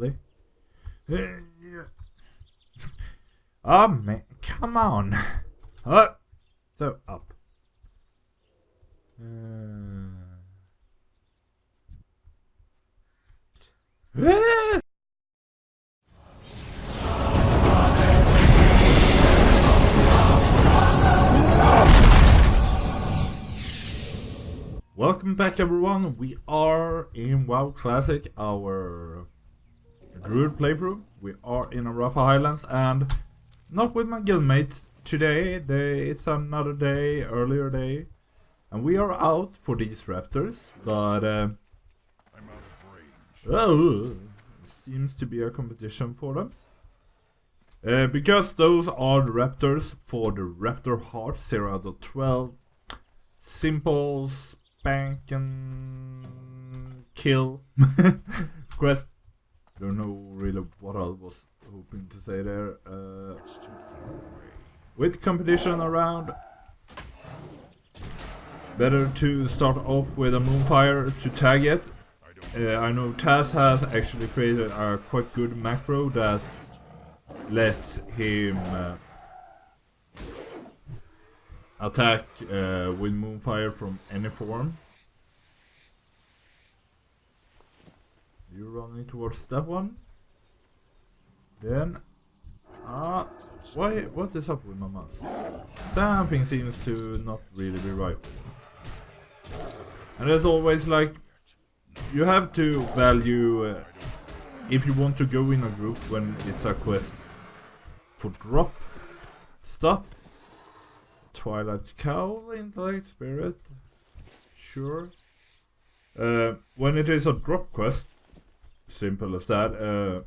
Oh man, come on. So up. Welcome back everyone, we are in WoW Classic, our Druid playthrough. We are in Arathi Highlands and not with my guildmates today. It's another day, earlier day. And we are out for these raptors, but I'm out of range. Seems to be a competition for them. Because those are the raptors for the Raptor Heart 0 out of 12. Simple spank and kill quest. Don't know really what I was hoping to say there. With competition around, better to start off with a Moonfire to tag it. I know Taz has actually created a quite good macro that lets him attack with Moonfire from any form. You're running towards that one. Then what is up with my mouse? Something seems to not really be right. And as always, like, you have to value if you want to go in a group when it's a quest for drop stuff. Twilight Cowl, Intellect, Spirit, sure. When it is a drop quest, simple as that,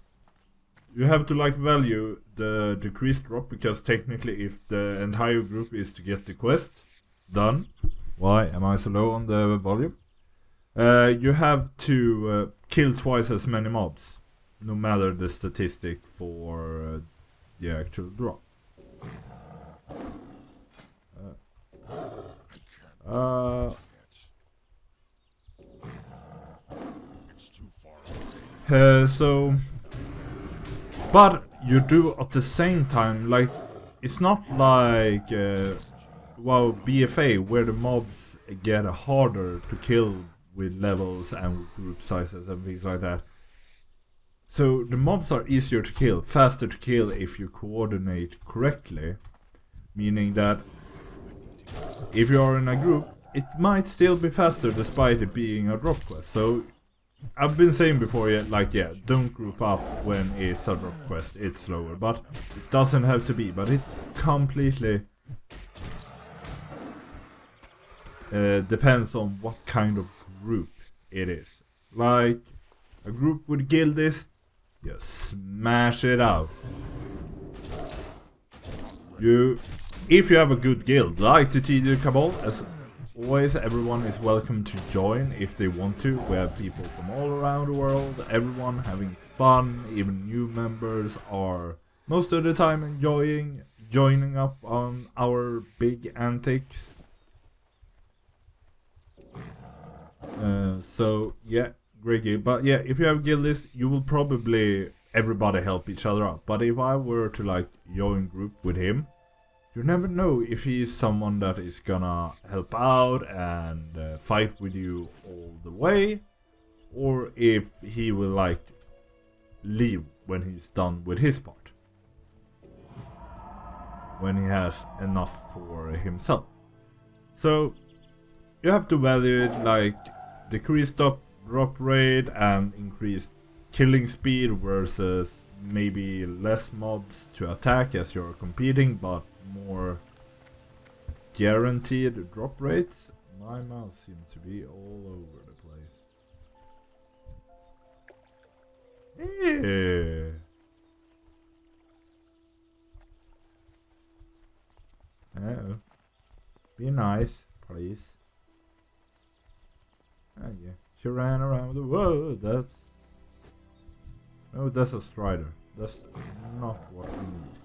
you have to like value the decreased drop, because technically if the entire group is to get the quest done, why am I so low on the volume? You have to kill twice as many mobs, no matter the statistic for the actual drop. So, but you do at the same time, like, it's not like WoW BFA where the mobs get harder to kill with levels and group sizes and things like that. So the mobs are easier to kill, faster to kill if you coordinate correctly, meaning that if you are in a group, it might still be faster despite it being a drop quest. So I've been saying before, yeah, don't group up when it's a drop quest, it's slower, but it doesn't have to be, but it completely depends on what kind of group it is. Like a group with guildies, you smash it out. If you have a good guild, like the TG Cabal, as always, everyone is welcome to join if they want to. We have people from all around the world, everyone having fun, even new members are most of the time enjoying joining up on our big antics. So yeah, great guild. But yeah, if you have guild list, you will probably everybody help each other out. But if I were to like join group with him, you never know if he is someone that is gonna help out and fight with you all the way, or if he will like leave when he's done with his part, when he has enough for himself. So you have to value it like decreased drop rate and increased killing speed versus maybe less mobs to attack as you're competing, but more guaranteed drop rates. My mouse seems to be all over the place. Yeah. Oh. Be nice, please. Oh yeah, she ran around the world. That's... No, that's a strider. That's not what we need.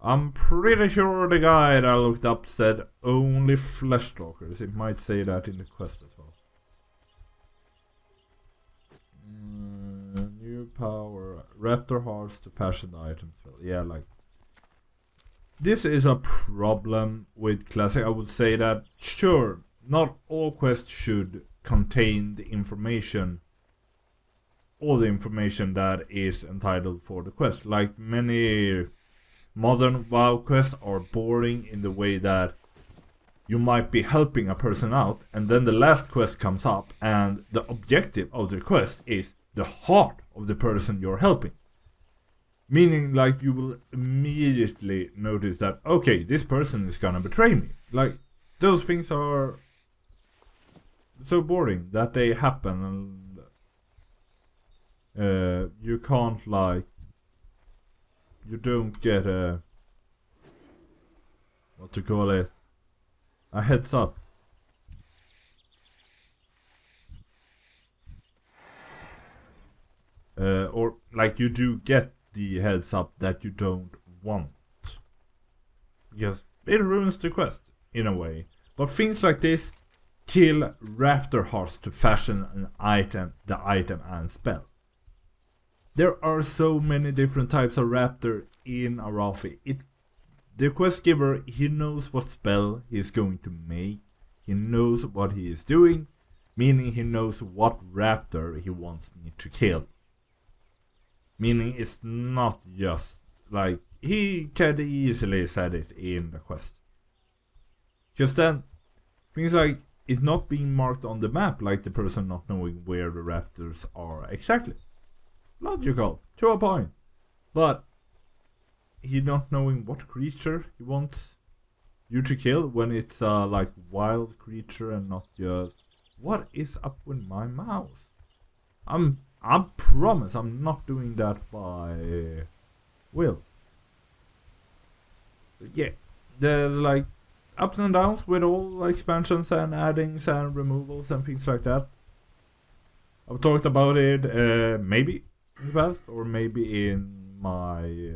I'm pretty sure the guy that I looked up said only fleshstalkers. It might say that in the quest as well. New new power, Raptor hearts to fashion the items. Yeah, like this is a problem with classic. I would say that sure, not all quests should contain the information, all the information that is entitled for the quest. Like many modern WoW quests are boring in the way that you might be helping a person out, and then the last quest comes up, and the objective of the quest is the heart of the person you're helping. Meaning, like, you will immediately notice that, okay, this person is gonna betray me. Like, those things are so boring that they happen, and you can't, like, you don't get a, what to call it, a heads up. Or like you do get the heads up that you don't want. Because it ruins the quest in a way. But things like this kill Raptor hearts to fashion an item, the item and spell. There are so many different types of Raptor in Arathi. The quest giver, he knows what spell he's going to make. He knows what he is doing, meaning he knows what Raptor he wants me to kill. Meaning it's not just like he can easily said it in the quest. Because then things like it not being marked on the map, like the person not knowing where the Raptors are exactly. Logical, to a point. But he not knowing what creature he wants you to kill when it's like wild creature and not just what is up with my mouse. I promise I'm not doing that by will. So yeah, there's like ups and downs with all expansions and addings and removals and things like that. I've talked about it maybe in the past or maybe in my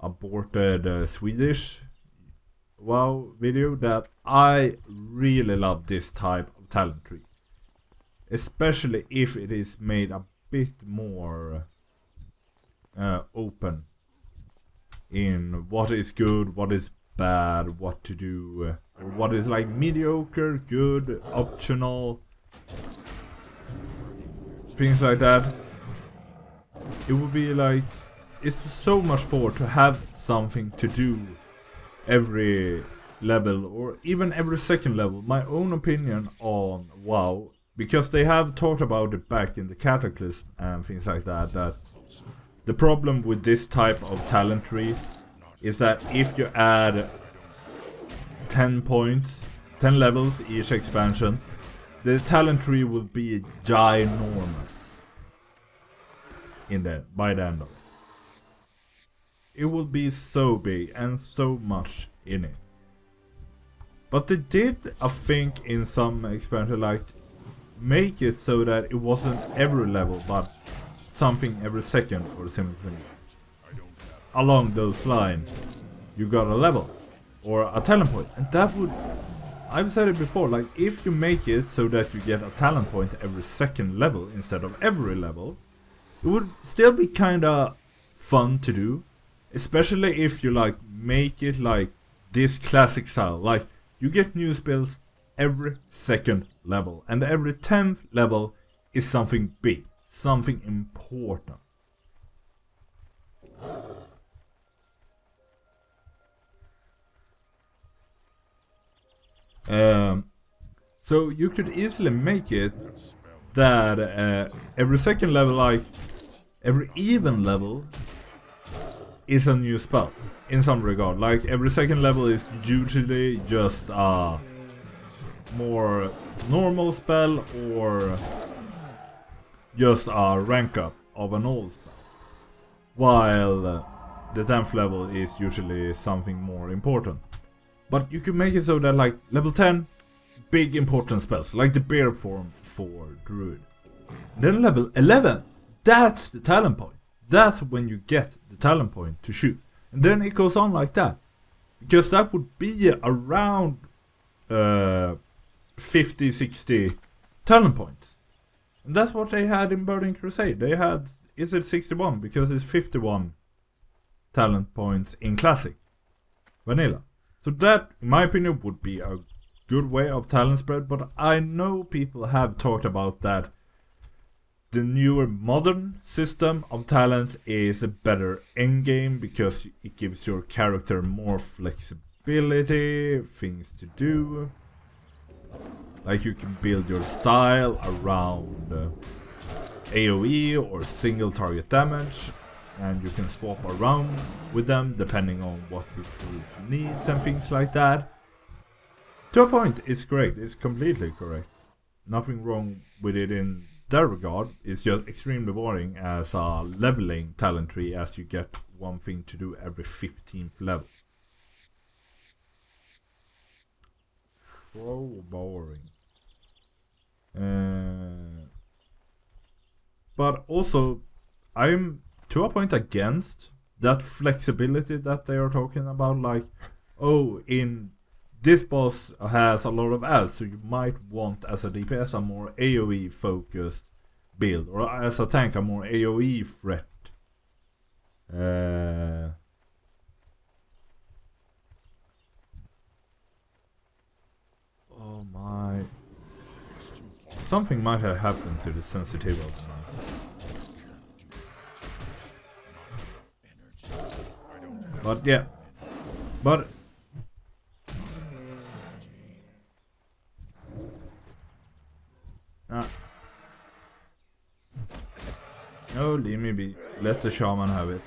aborted Swedish WoW video that I really love this type of talent tree. Especially if it is made a bit more open in what is good, what is bad, what to do, or what is like mediocre, good, optional, things like that. It would be like, it's so much fun to have something to do every level or even every second level. My own opinion on WoW, because they have talked about it back in the Cataclysm and things like that, that the problem with this type of talent tree is that if you add 10 points, 10 levels each expansion, the talent tree will be ginormous by the end of it. It will be so big and so much in it. But they did, I think, in some expansion, like make it so that it wasn't every level, but something every second or something. Along those lines, you got a level or a talent point, and that would, I've said it before, like if you make it so that you get a talent point every second level instead of every level, it would still be kinda fun to do. Especially if you like make it like this classic style, like you get new spells every second level, and every 10th level is something big, something important. So you could easily make it that every second level, like every even level, is a new spell in some regard. Like every second level is usually just a more normal spell or just a rank up of an old spell, while the 10th level is usually something more important. But you can make it so that like level 10, big important spells like the bear form for Druid. And then level 11, that's the talent point. That's when you get the talent point to choose. And then it goes on like that. Because that would be around 50, 60 talent points. And that's what they had in Burning Crusade. They had, is it 61? Because it's 51 talent points in Classic Vanilla. So that, in my opinion, would be a good way of talent spread. But I know people have talked about that the newer modern system of talents is a better endgame because it gives your character more flexibility, things to do. Like you can build your style around AoE or single target damage, and you can swap around with them depending on what your group needs and things like that. To a point, it's correct, it's completely correct. Nothing wrong with it in that regard. It's just extremely boring as a leveling talent tree, as you get one thing to do every 15th level. So boring. But also, I'm to a point against that flexibility that they are talking about. Like, oh, in this boss has a lot of ads, so you might want as a DPS a more AoE focused build, or as a tank a more AoE threat. Oh my. Something might have happened to the sensitivity of the mouse. But yeah. But no, leave me be. Let the shaman have it.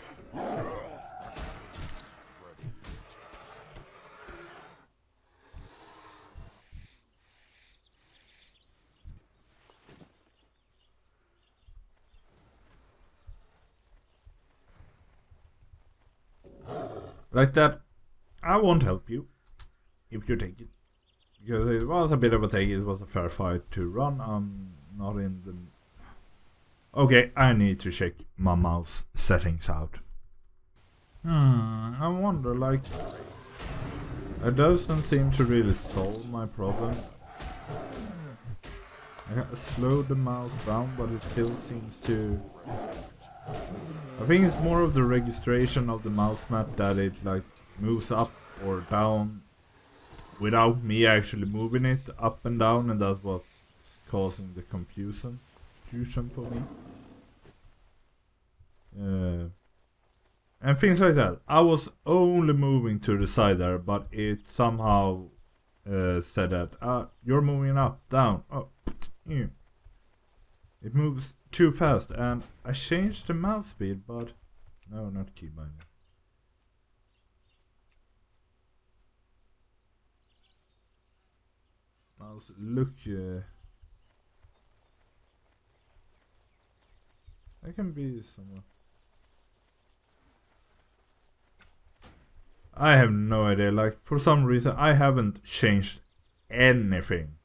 Like that, I won't help you if you take it. Because it was a bit of a take, it was a fair fight to run. I'm not in the... Okay, I need to check my mouse settings out. I wonder, like... It doesn't seem to really solve my problem. I can slow the mouse down, but it still seems to... I think it's more of the registration of the mouse mat that it like moves up or down without me actually moving it up and down, and that's what's causing the confusion for me. And things like that. I was only moving to the side there, but it somehow said that you're moving up, down. Oh, yeah. It moves too fast, and I changed the mouse speed, but no, not keybinder. Mouse look. I can be somewhere. I have no idea. Like for some reason, I haven't changed anything.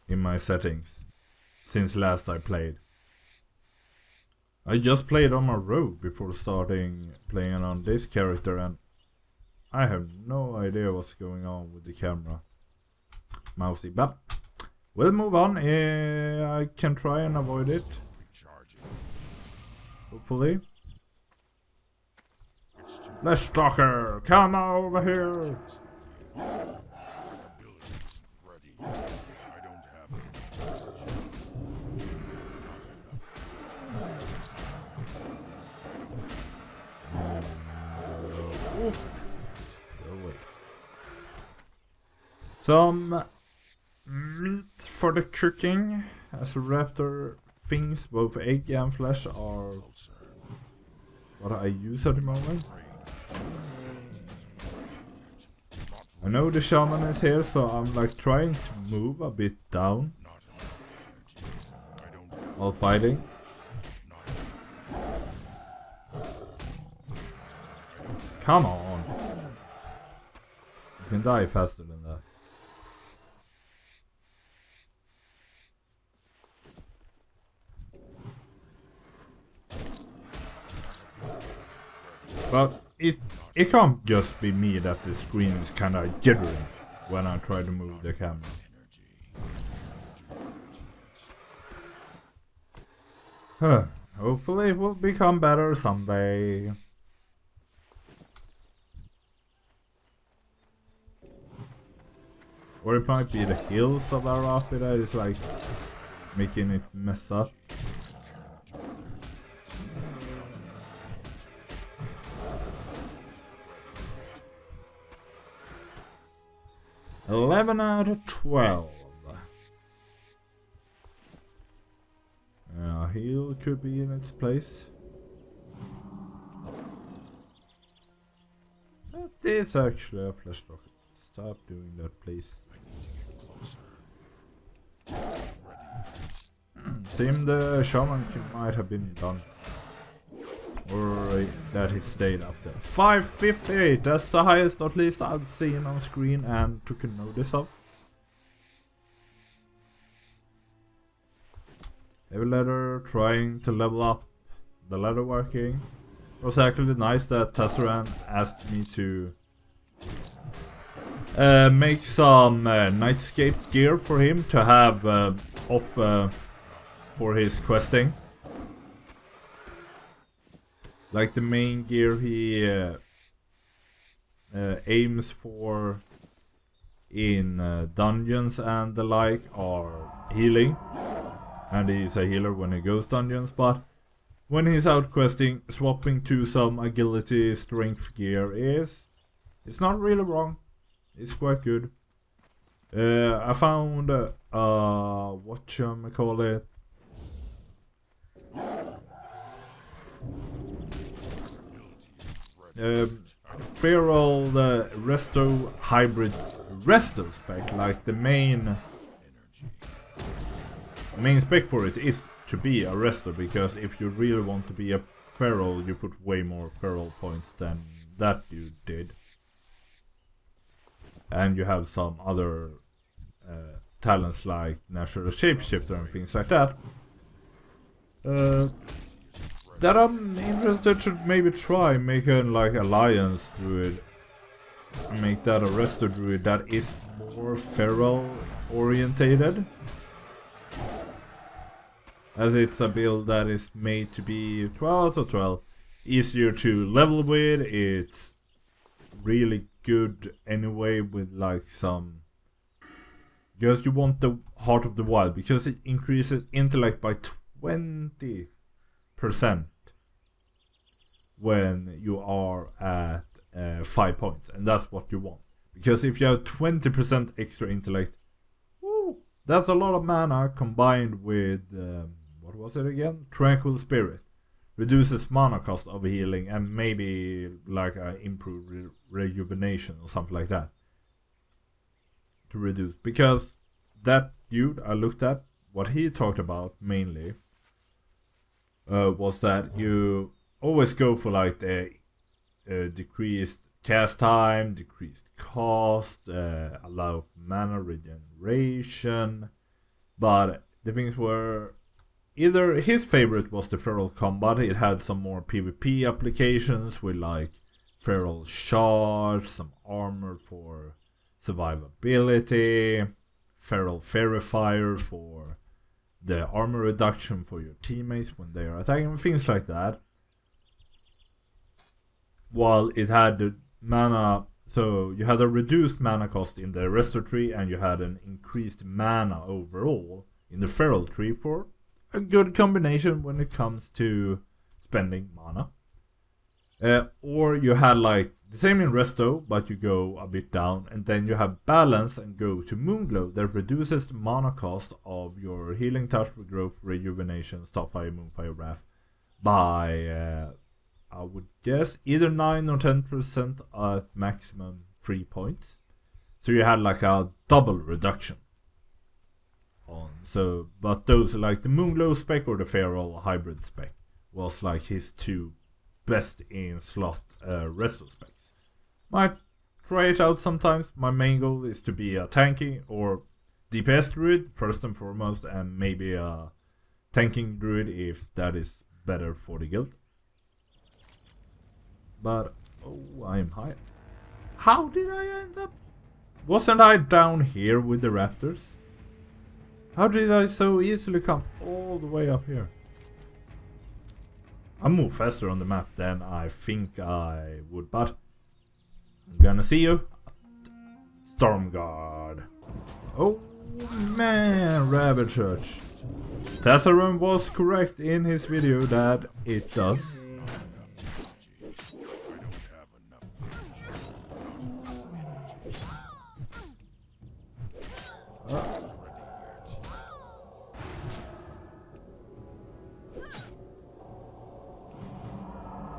In my settings since last I played. I just played on my rogue before starting playing on this character, and I have no idea what's going on with the camera mousey, but we'll move on. I can try and avoid it, hopefully. Let's stalker, come over here. Some meat for the cooking, as a raptor thinks both egg and flesh are what I use at the moment. I know the shaman is here, so I'm like trying to move a bit down while fighting. Come on! You can die faster than that. But it can't just be me that the screen is kinda jittering when I try to move the camera. Huh. Hopefully it will become better someday. Or it might be the hills of Arathi that is like making it mess up. $11 out of 12. Heal could be in its place. That is actually a flash rocket. Stop doing that, please. Seemed the shaman might have been done. Or that he stayed up there. 558, that's the highest at least I've seen on screen and took a notice of. Heavy ladder, trying to level up the ladder working. It was actually nice that Tassaran asked me to make some Nightscape gear for him to have off for his questing. Like the main gear he aims for in dungeons and the like are healing. And he's a healer when he goes dungeons, but when he's out questing, swapping to some agility strength gear it's not really wrong. It's quite good. I found whatchamacallit, Feral Resto hybrid Resto spec, like the main spec for it is to be a Resto, because if you really want to be a Feral, you put way more Feral points than that dude did. And you have some other talents like Natural Shapeshifter and things like that. That I'm interested to maybe try making like Alliance Druid. Make that a Resto Druid that is more Feral orientated. As it's a build that is made to be 12 out of 12. Easier to level with, it's really good anyway with like some... Because you want the Heart of the Wild, because it increases intellect by 20% when you are at 5 points, and that's what you want. Because if you have 20% extra intellect, woo, that's a lot of mana combined with... what was it again? Tranquil Spirit. Reduces mana cost of healing and maybe like improved rejuvenation or something like that. To reduce. Because that dude I looked at, what he talked about mainly was that you always go for like the decreased cast time, decreased cost, allow mana regeneration. But the things were... Either his favorite was the Feral Combat, it had some more PvP applications with like Feral Charge, some armor for survivability, Feral Verifier for the armor reduction for your teammates when they are attacking, things like that. While it had the mana, so you had a reduced mana cost in the Resto tree and you had an increased mana overall in the Feral tree for a good combination when it comes to spending mana. Or you had like the same in Resto, but you go a bit down, and then you have Balance and go to Moonglow that reduces the mana cost of your Healing Touch, Regrowth, Rejuvenation, Starfire, Moonfire, Wrath by I would guess either 9 or 10% at maximum 3 points. So you had like a double reduction. So, but those like the Moonglow spec or the Feral hybrid spec was like his two best in slot Resto specs. Might try it out sometimes. My main goal is to be a tanky or DPS druid first and foremost, and maybe a tanking druid if that is better for the guild. But Oh, I am high. How did I end up? Wasn't I down here with the Raptors? How did I so easily come all the way up here? I move faster on the map than I think I would, but I'm gonna see you. Stormguard. Oh man, Rabbit Church. Tassarum was correct in his video that it does.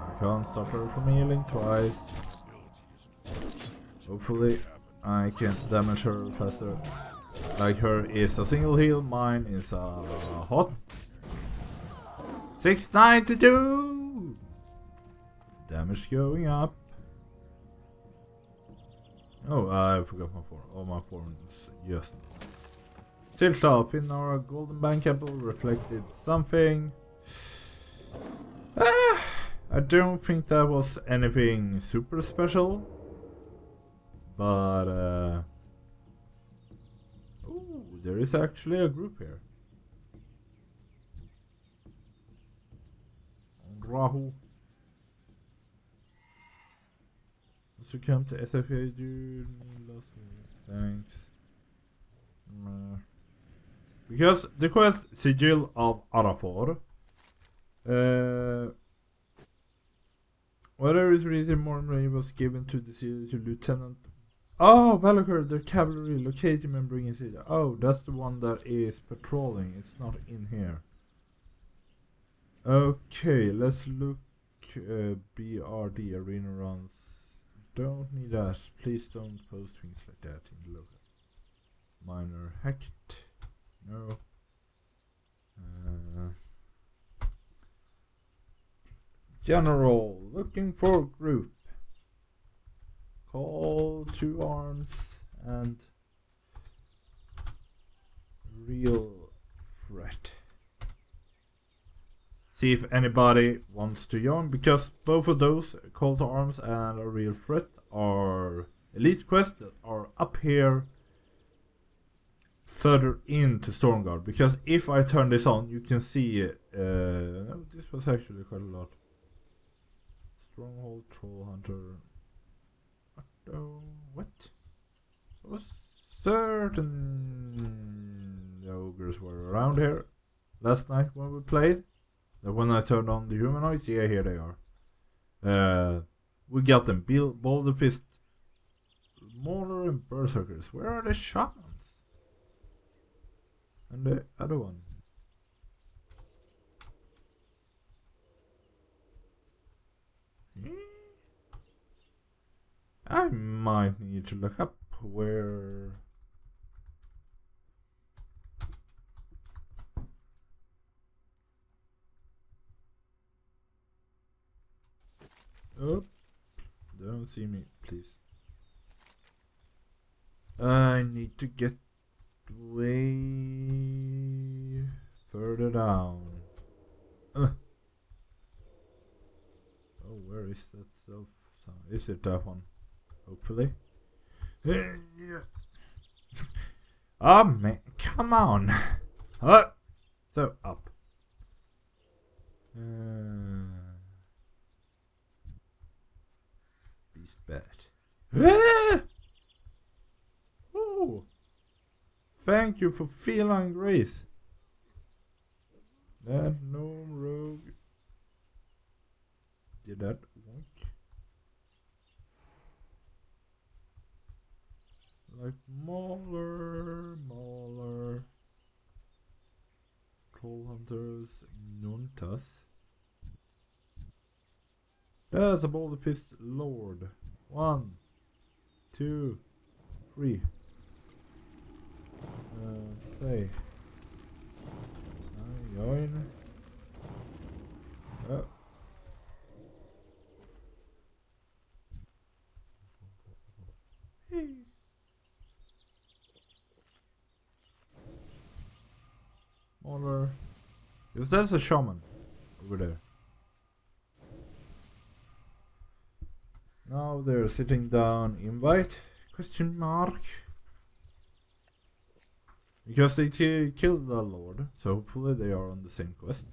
I can't stop her from healing twice. Hopefully I can damage her faster. Like her is a single heal, mine is a hot 692. Damage going up. Oh, I forgot my form. All my forms just. Silstaff in our golden bank apple reflected something. I don't think that was anything super special. But oh, there is actually a group here. Rahu. Succumb to SFA, dude. Thanks. Because the quest Sigil of Arafor. Whatever is reason, Mormon was given to the city to Lieutenant. Oh, Valakar, the cavalry, locate him and bring his city. Oh, that's the one that is patrolling. It's not in here. Okay, let's look. BRD arena runs. Don't need that. Please don't post things like that in the logo. Minor hacked. No. General, looking for group. Call 2 arms and real threat. See if anybody wants to join, because both of those, call to arms and a real threat, are elite quests that are up here further into Stormguard. Because if I turn this on, you can see this was actually quite a lot. Stronghold, Troll Hunter. What? I was certain the ogres were around here last night when we played. Then when I turned on the humanoids, yeah, here they are. We got them. Boulder Fist, Mauler, and Berserkers. Where are the shamans? And the other one. I might need to look up where. Oh, don't see me, please. I need to get way further down. Oh, where is that self sound? Is it that one? Hopefully. Oh man, come on. So up. Beast bat. Oh, thank you for feline grace. That gnome rogue did that. Like Mauler, Troll Hunters, Nuntas. There's a Boulder Fist Lord. 1, 2, 3. Say. I join. Oh. Hey. Mauler. Because that's a shaman over there. Now they're sitting down. Invite? Question mark. Because they killed the Lord, so hopefully they are on the same quest.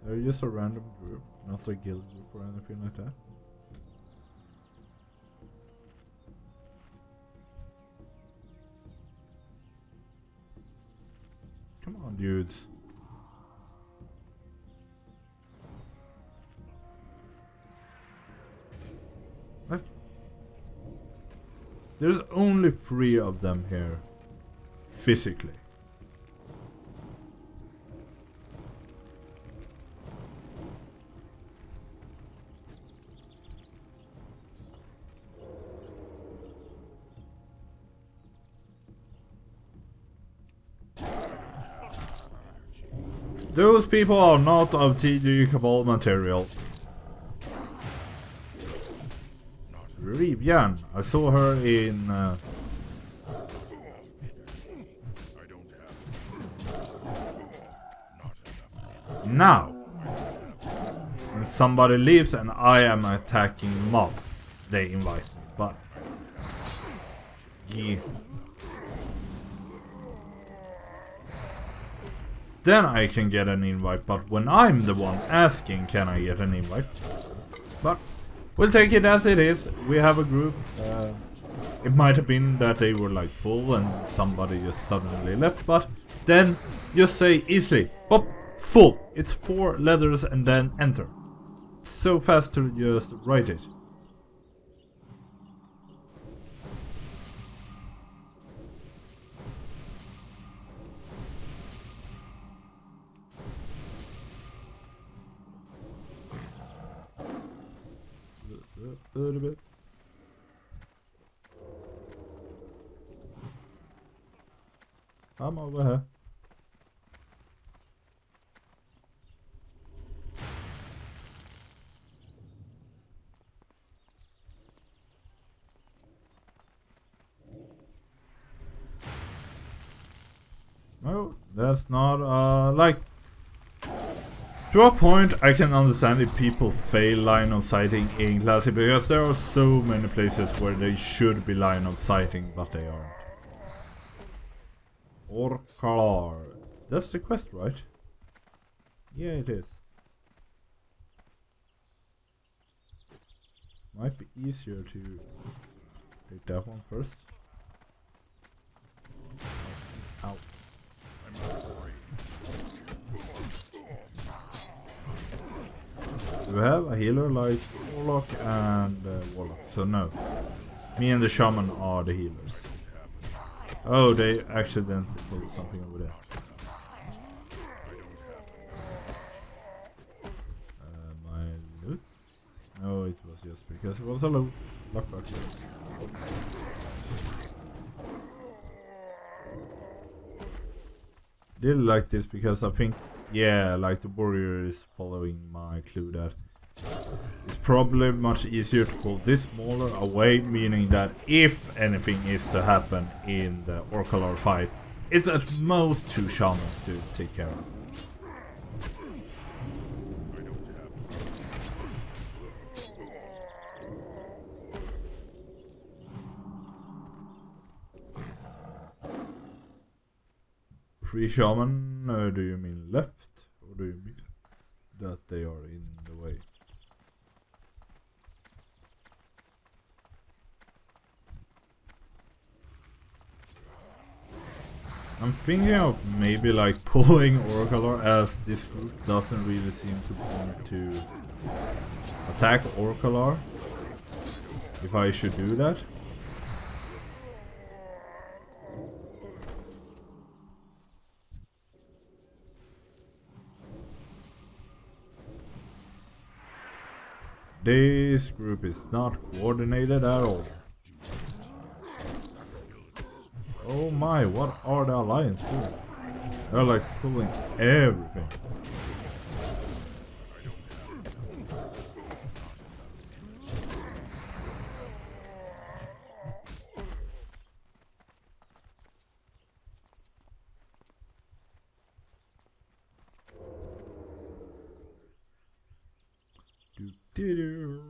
They're just a random group, not a guild group or anything like that. Come on, dudes. What? There's only 3 of them here, physically. Those people are not of TG Cabal material. Rivian, I saw her in... Now! When somebody leaves and I am attacking mobs, they invite me, but... Yeah. Then I can get an invite, but when I'm the one asking, can I get an invite? But we'll take it as it is. We have a group. It might have been that they were like full and somebody just suddenly left, but then just say easily, pop, full. It's 4 letters and then enter. So fast to just write it. A little bit. I'm over here. No, that's not like. To a point, I can understand if people fail line of sighting in Classic, because there are so many places where they should be line of sighting, but they aren't. Orcar. That's the quest, right? Yeah, it is. Might be easier to take that one first. Ow. Do we have a healer like Warlock and Warlock? So no. Me and the Shaman are the healers. Oh, they accidentally pulled something over there. My loot? No, it was just because it was a loot. Lockbox. Did like this because I think, yeah, like the warrior is following my clue that it's probably much easier to pull this smaller away, meaning that if anything is to happen in the Orcalar fight, it's at most 2 shamans to take care of. Free shaman, do you mean left, or do you mean that they are in the way? I'm thinking of maybe like pulling Orcalar, as this group doesn't really seem to want to attack Orcalar. If I should do that. This group is not coordinated at all. Oh my, what are the Alliance doing? They're like pulling everything. do.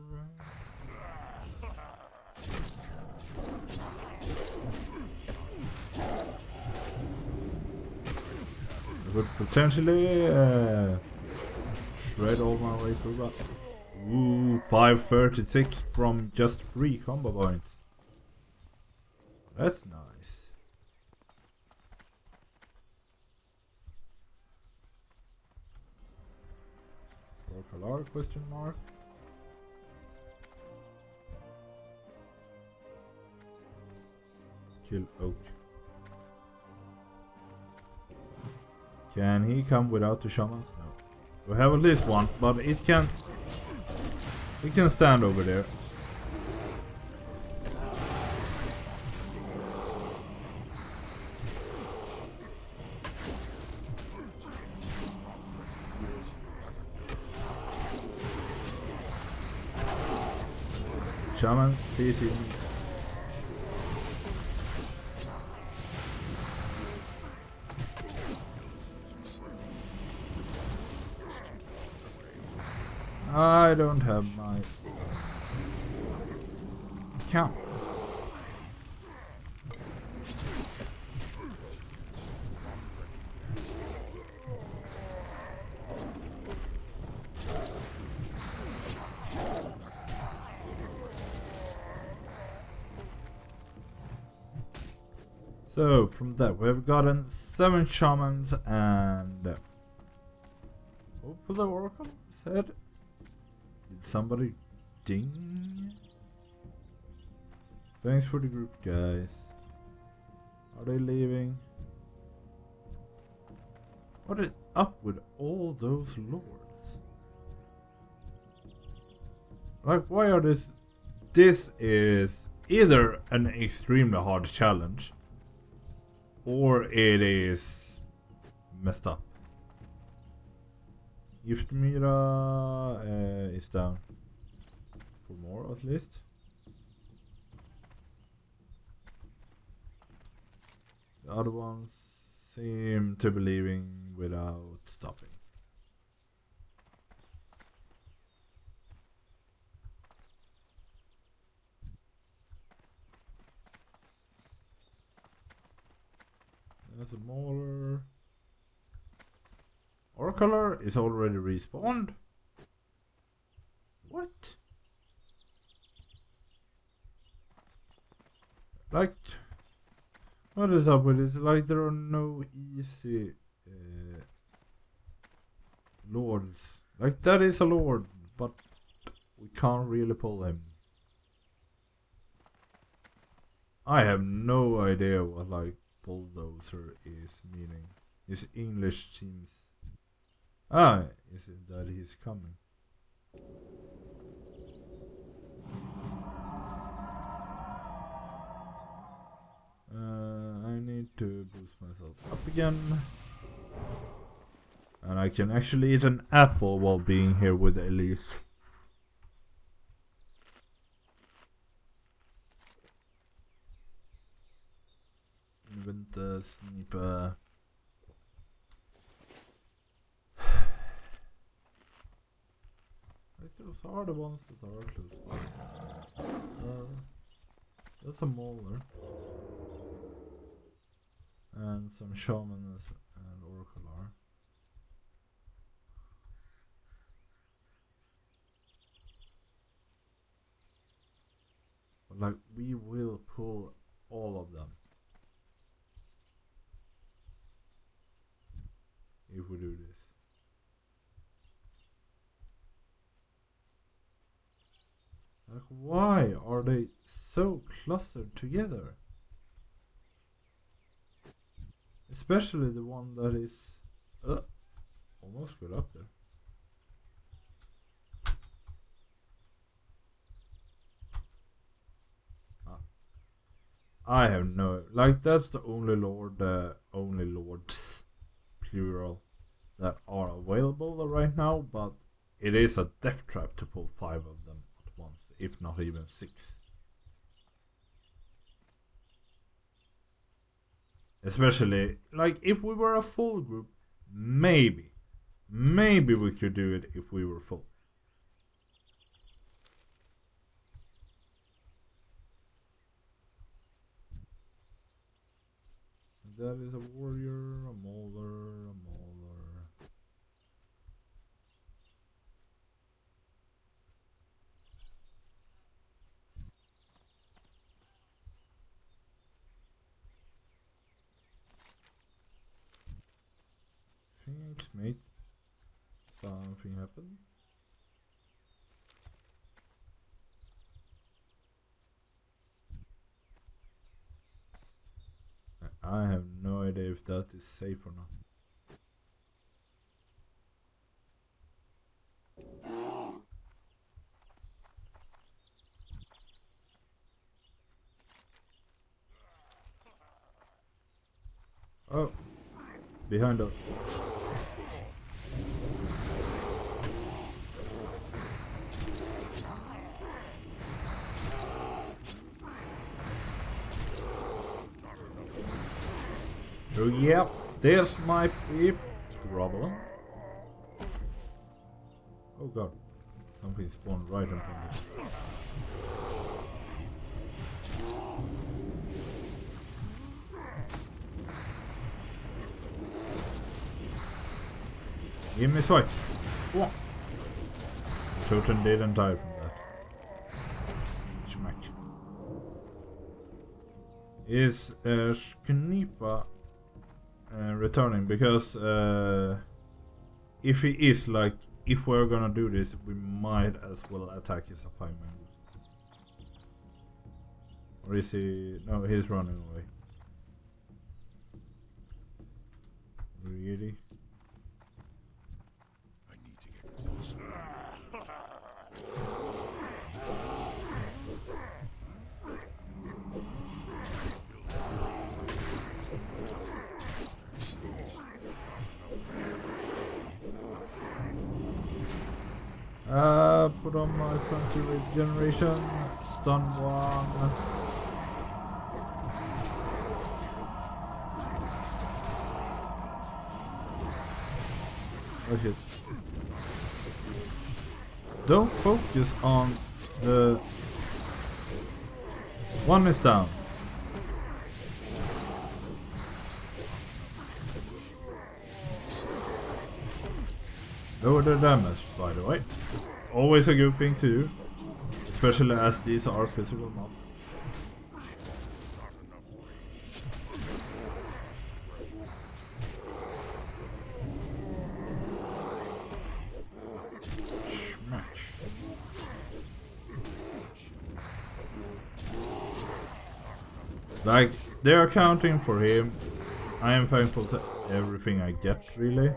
I could potentially shred all my way through that. Ooh, 536 from just 3 combo points. That's nice. Color question mark. Kill Oak. Can he come without the shamans? No. We have at least one, but it can stand over there. Shaman, please heal me. I don't have my stuff. Count. So from that we've gotten 7 shamans and hope for the oracle said. Did somebody ding? Thanks for the group, guys. Are they leaving? What is up with all those lords? Like, why are this? This is either an extremely hard challenge, or it is messed up. Giftmira is down. For more at least. The other ones seem to be leaving without stopping. There's a Mauler. Oracular is already respawned. What? Like, what is up with this? Like, there are no easy lords. Like, that is a lord, but we can't really pull him. I have no idea what, like, bulldozer is meaning. His English seems... Ah, is it that he's coming? I need to boost myself up again. And I can actually eat an apple while being here with Elite. Invent sniper. Like, those are the ones that are close by. That's a Mauler. And some shamans and oracular. But like, we will pull all of them if we do this. Like, why are they so clustered together? Especially the one that is almost got up there. I have no, like, that's the only lord, only lords, plural, that are available right now, but it is a death trap to pull 5 of them at once, if not even 6. Especially, like, if we were a full group, maybe we could do it if we were full. That is a warrior, a mauler, a mauler. Thanks, mate. Something happened. I have no idea if that is safe or not. Oh, behind us. So yep, this might be a problem. Oh god, something spawned right in front of me. Give me swipe. Whoa. Totem didn't die from that. Schmack. Is Sknipa returning? Because if he is, like, if we're gonna do this, we might as well attack his 5-man. Or is he? No, he's running away. Really? I need to get closer. Put on my fancy regeneration. Stun one. Oh shit. Don't focus on the... One is down. Lower the damage, by the way. Always a good thing to do. Especially as these are physical mobs. Smash. Like, they are counting for him. I am thankful to everything I get, really.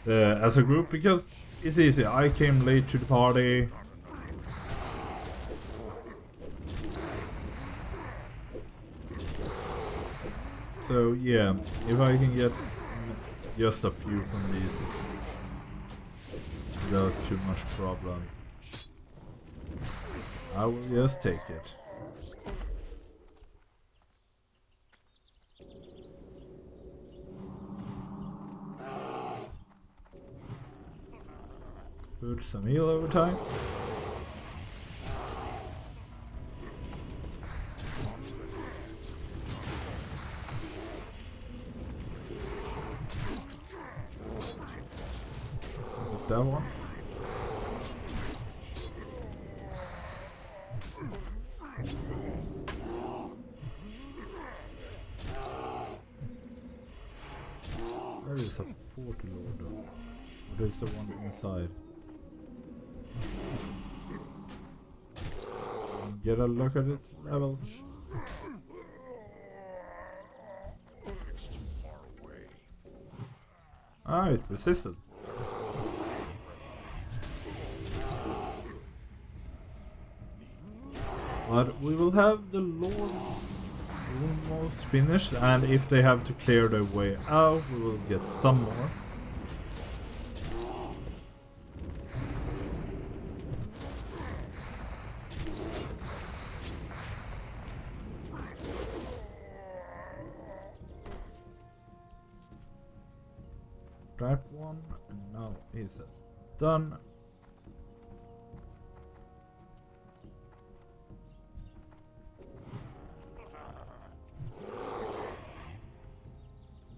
As a group, because it's easy. I came late to the party. So yeah, if I can get just a few from these without too much problem, I will just take it. Put some heal over time. That one. There is a 40 lord though. There's the one inside. Get a look at its level. It's too far away. Ah, it resisted. But we will have the lords almost finished, and if they have to clear their way out, we will get some more. that one, and now he says done.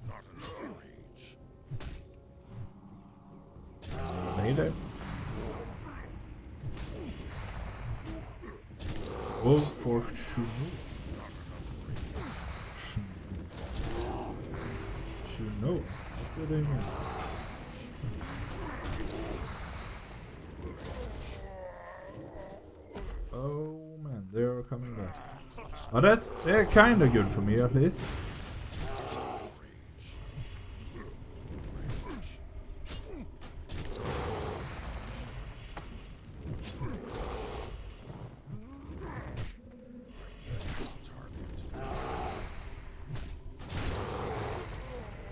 Not enough rage. Later. Go for Shuno. Shuno? What do they mean? Oh man, they're coming back. Oh, they're kinda good for me at least.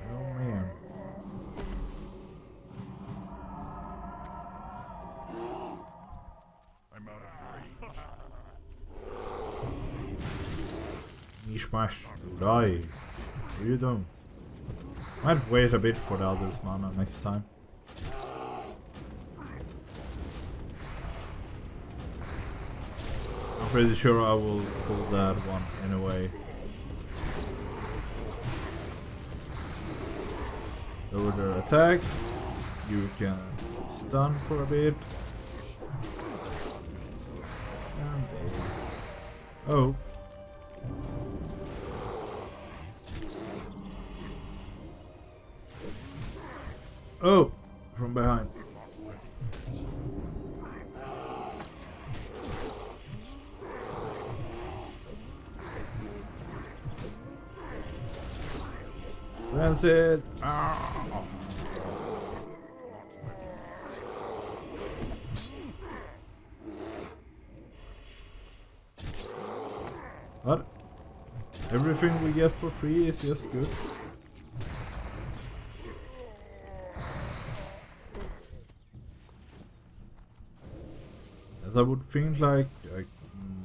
Oh man. I'm out of range. Mishmash, die. What are you doing? Might wait a bit for the others mana next time. I'm pretty sure I will pull that one anyway. Lower their attack. You can stun for a bit. And they... Oh. Oh! From behind. Rancid! Ah. What? Everything we get for free is just good. As I would think like I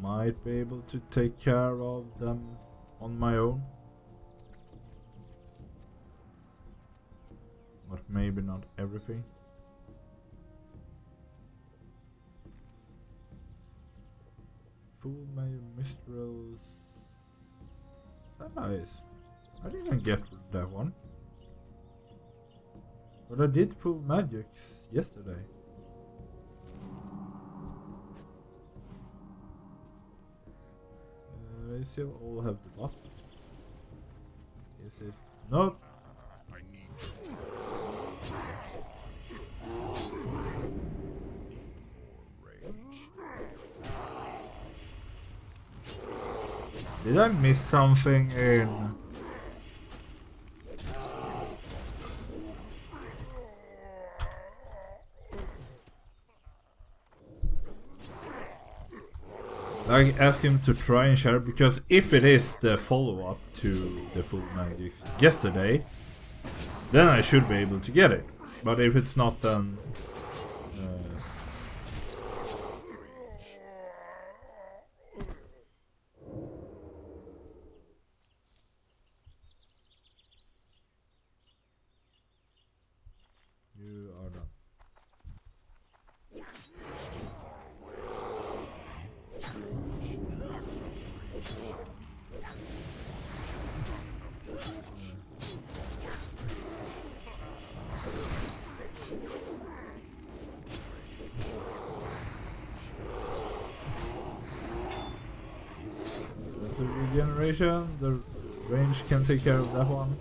might be able to take care of them on my own. But maybe not everything. Full Mistral's Nice. I didn't get that one. But I did full magics yesterday. They still all have the buff. Is it? Nope. I need more rage. Did I miss something in? Like, ask him to try and share, because if it is the follow-up to the full magics yesterday, then I should be able to get it. But if it's not, then you are done. That's a regeneration. The range can take care of that one.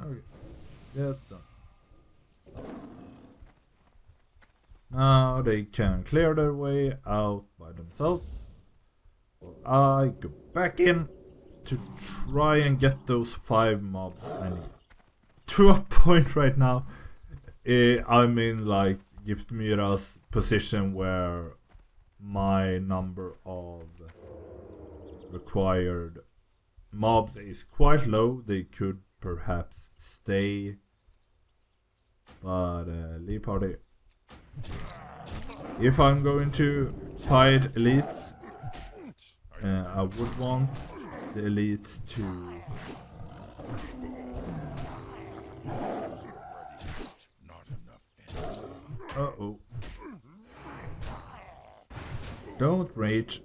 Okay, that's done. Now they can clear their way out by themselves. I go back in to try and get those 5 mobs I need. To a point right now, I'm in like Giftmyra's position where my number of required mobs is quite low. They could perhaps stay. But leave party. If I'm going to fight elites, I would want the elites to Not enough energy. uh-oh. Don't rage.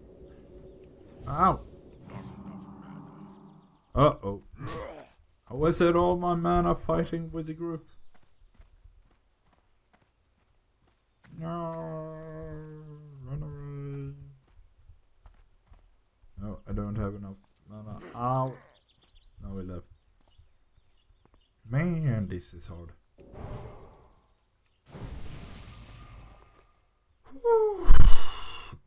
Ow. Not enough mana. Uh-oh. I wasted all my mana fighting with the group. No, run away. No, I don't have enough mana. Ow. No, we left. Man, this is hard.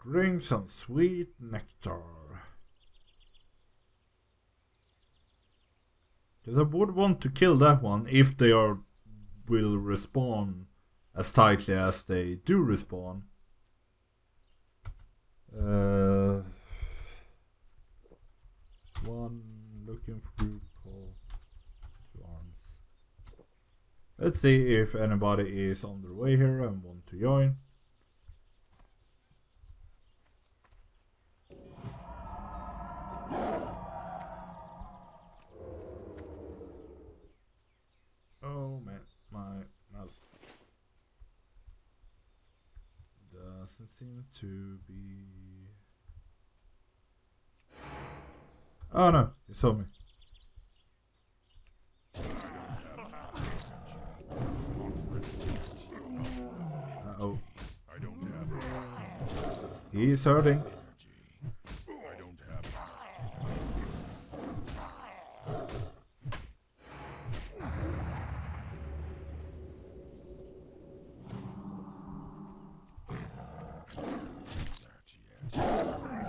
Drink some sweet nectar. Because I would want to kill that one if they will respawn as tightly as they do respawn. One looking for group call. 2 arms. Let's see if anybody is on their way here and want to join. Oh man, my mouse doesn't seem to be. Oh no, he saw me. Uh-oh. I don't have He's hurting. I don't have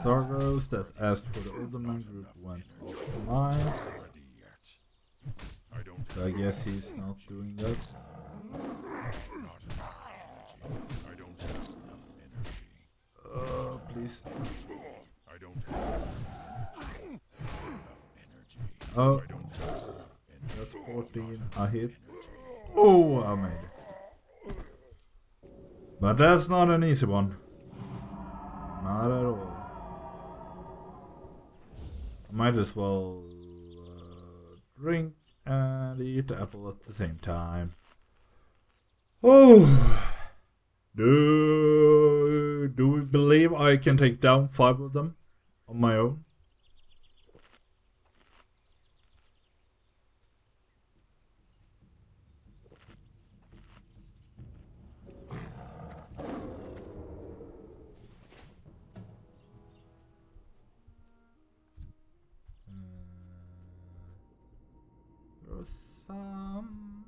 Sorrows that asked for the older man group went offline. ready yet. I don't So I guess he's not doing that. not enough energy. I don't have enough energy. Please. I don't have enough energy. Oh, I don't have enough energy. that's 14. I hit. Oh, I made it. But that's not an easy one. Not at all. I might as well drink and eat the apple at the same time. Oh, do we believe I can take down 5 of them on my own? Some.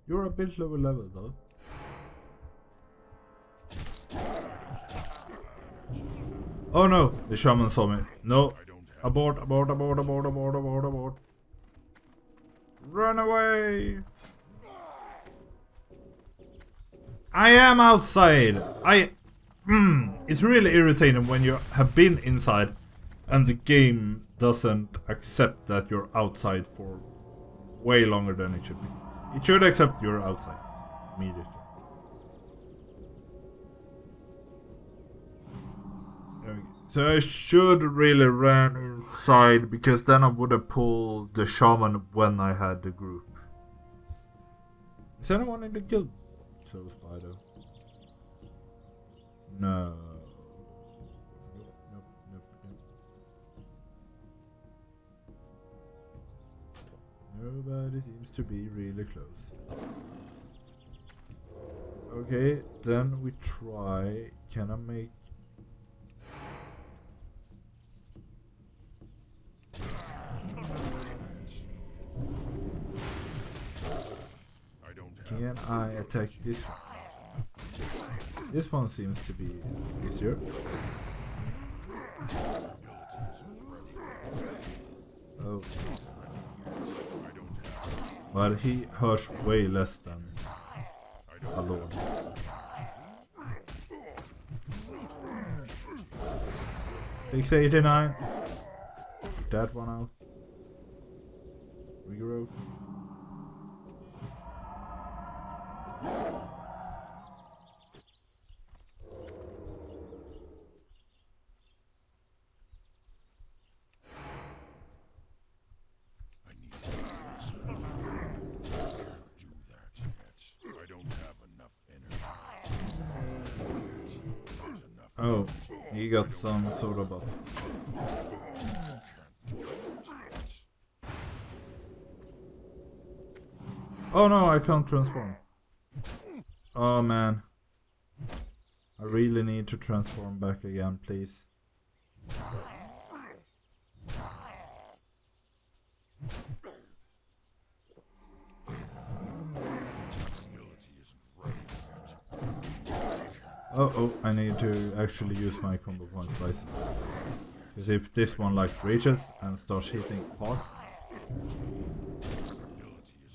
You're a bit lower level though. Oh no, the shaman saw me. No. Abort, abort, abort, abort, abort, abort, abort. Run away! I am outside! It's really irritating when you have been inside and the game doesn't accept that you're outside for way longer than it should be. It should accept you're outside immediately. Okay. So I should really run inside because then I would have pulled the shaman when I had the group. Is anyone in the guild? So Spider. No. Nobody seems to be really close. Okay, then we try. Can I make... Can I attack this one? This one seems to be easier. Oh. But he hurts way less than a lord. $689. Take that one out. regrowth. I need to get closer. I can't do that yet. I don't have enough energy. Not enough. Oh, he got some sort of buff. Can't do that yet. Oh no, I can't transform. Oh man. I really need to transform back again, please. Ability isn't ready yet. Oh, I need to actually use my combo points wisely. Because if this one like reaches and starts hitting hard,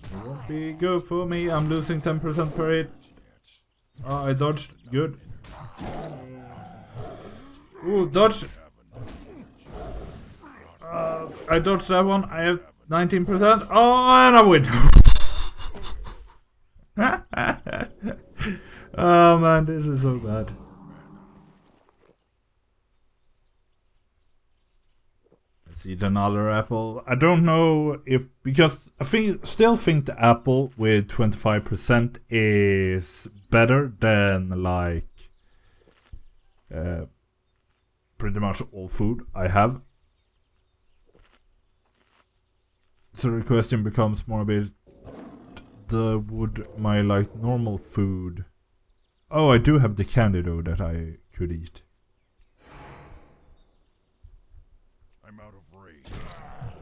it won't be good for me. I'm losing 10% per hit. Oh, I dodged. Good. Ooh, dodge. I dodged that one. I have 19%. Oh, and I win. Oh man, this is so bad. Let's eat another apple. I don't know if, because I still think the apple with 25% is better than like pretty much all food I have. So the question becomes more a bit, would my like normal food... Oh, I do have the candy though that I could eat. I'm out of range.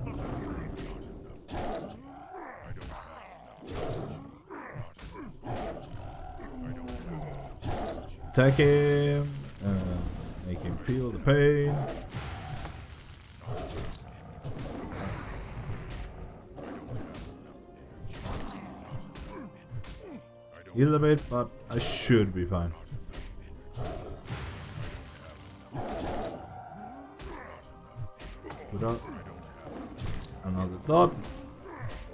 Not enough energy. I don't have enough energy. Not enough energy. I don't have enough energy. Attack him, make him feel the pain. Heal a bit, but I should be fine. Put out another dot.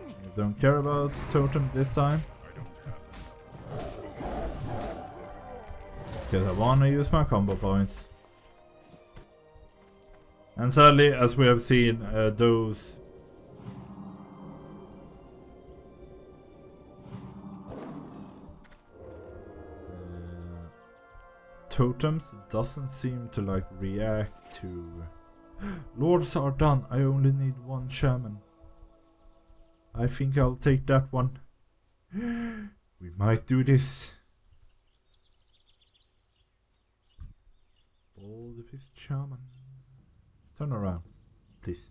I don't care about totem this time. Because I wanna use my combo points. And sadly, as we have seen, those totems doesn't seem to like react to... Lords are done. I only need one shaman. I think I'll take that one. We might do this. All the fist shaman. Turn around, please.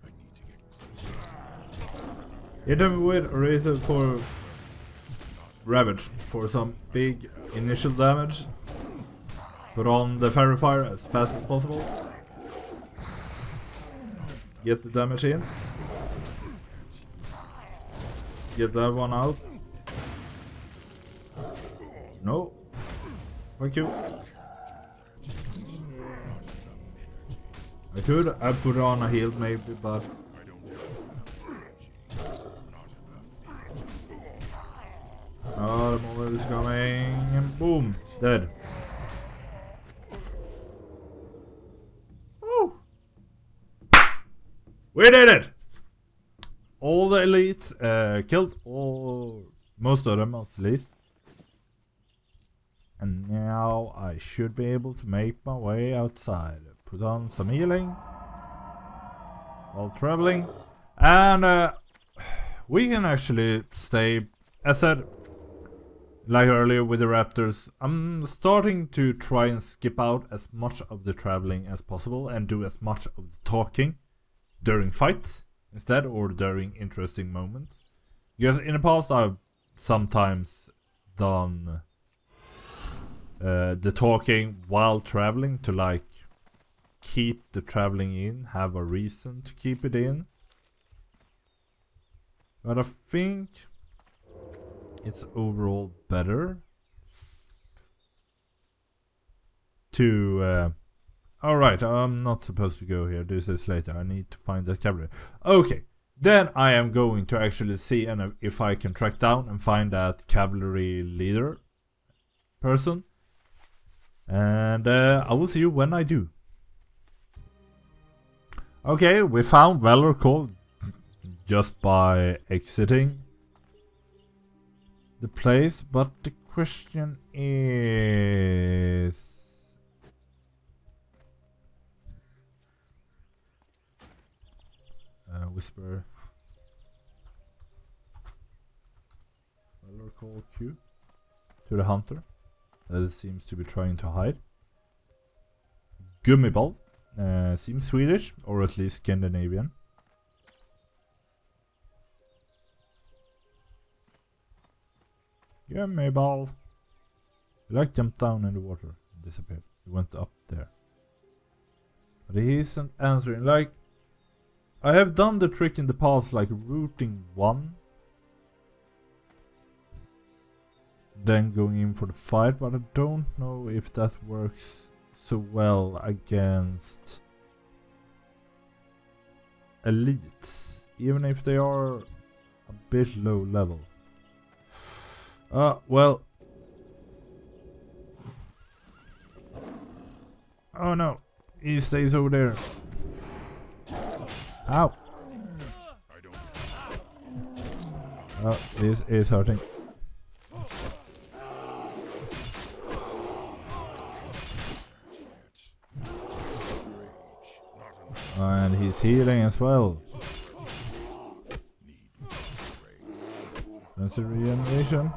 I need to get closer. Hit him with a razor for Ravage for some big initial damage. Put on the Fairy Fire as fast as possible. Get the damage in. Get that one out. No. Thank you. I could have put on a heal maybe, but... Oh, the moment is coming, and boom, dead. Woo! We did it! All the elites killed, or most of them at least. And now I should be able to make my way outside. Put on some healing while traveling, and we can actually stay. As said, like earlier with the Raptors, I'm starting to try and skip out as much of the traveling as possible and do as much of the talking during fights instead, or during interesting moments. Because in the past I've sometimes done the talking while traveling to like keep the traveling in, have a reason to keep it in. But I think it's overall better to Alright, I'm not supposed to go here. This is later. I need to find that cavalry. Okay, then I am going to actually see if I can track down and find that cavalry leader person. And I will see you when I do. Okay, we found Valor Call just by exiting the place, but the question is... whisper. Valor Call Q to the hunter that seems to be trying to hide. Gummiball. Seems Swedish, or at least Scandinavian. Gummiball. He like jumped down in the water and disappeared. He went up there. But he isn't answering. Like, I have done the trick in the past, like rooting one, then going in for the fight, but I don't know if that works so well against elites, even if they are a bit low level. Well. Oh no, he stays over there. Ow! Oh, this is hurting. And he's healing as well. That's a regeneration.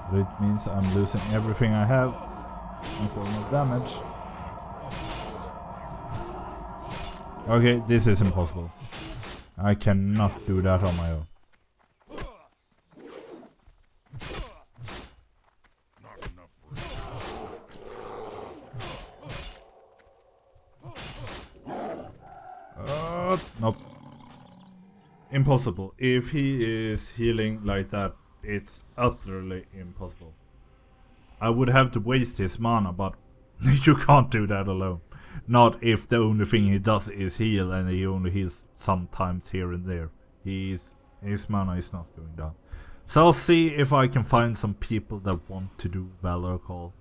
But it means I'm losing everything I have in form of damage. Okay, this is impossible. I cannot do that on my own. Nope. Impossible. If he is healing like that, it's utterly impossible. I would have to waste his mana, but you can't do that alone. Not if the only thing he does is heal, and he only heals sometimes here and there. His mana is not going down. So I'll see if I can find some people that want to do Valor Call,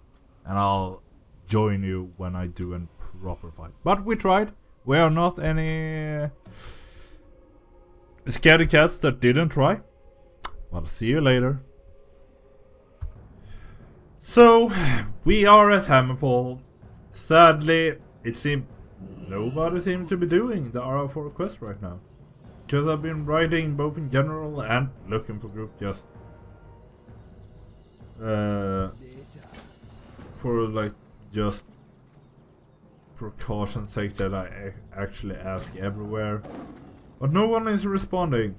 and I'll join you when I do a proper fight. But we tried. We are not any scaredy cats that didn't try. Well, see you later. So, we are at Hammerfall. Sadly, it seems nobody seems to be doing the RR4 quest right now. Because I've been writing both in general and looking for group just for like just precaution's sake that I actually ask everywhere. But no one is responding.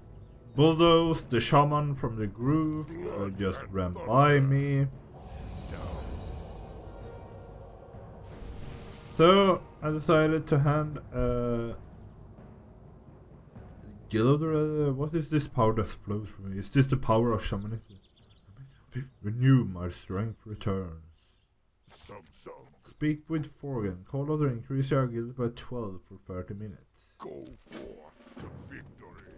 Bulldoze, the shaman from the group, just ran by me. So I decided to hand what is this power that flows from me? Is this the power of shamanism? Renew my strength returns. Speak with Forgan. Call other increase your guild by 12 for 30 minutes. Go forth to victory.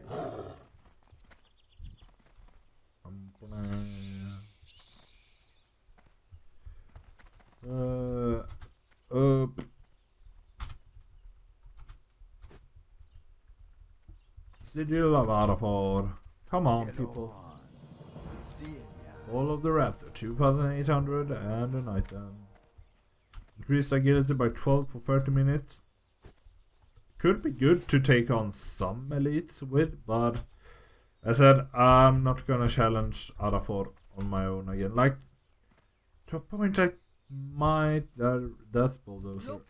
Sigil of Arathi. Come on, people. All of the Raptor, 2,800 and an item. Increased agility by 12 for 30 minutes. Could be good to take on some elites with, but as I said, I'm not gonna challenge Arathi on my own again. Like, to a point I might, that's Bulldozer.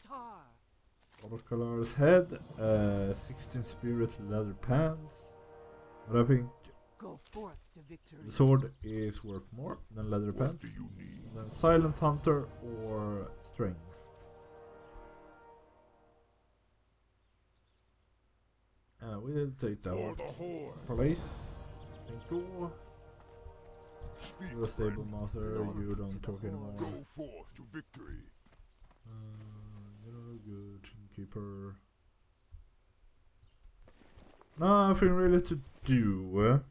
Watercolor's head, 16 spirit leather pants. But I think Go forth to victory. the sword is worth more than leather pants. Then Silent Hunter or Strength. We'll take that one. Place. Thank you. You're a stable master, you don't talk anymore. Go forth to victory. Good. Keeper. Nothing really to do.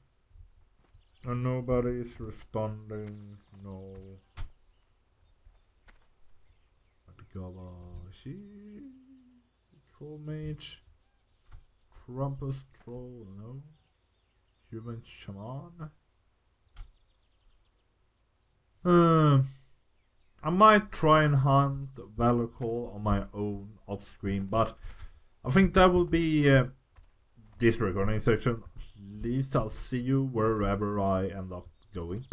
And nobody's responding. No. She. Troll Mage. Trumpus Troll. No. Human Shaman. I might try and hunt Valor Call on my own off screen, but I think that will be this recording section. At least I'll see you wherever I end up going.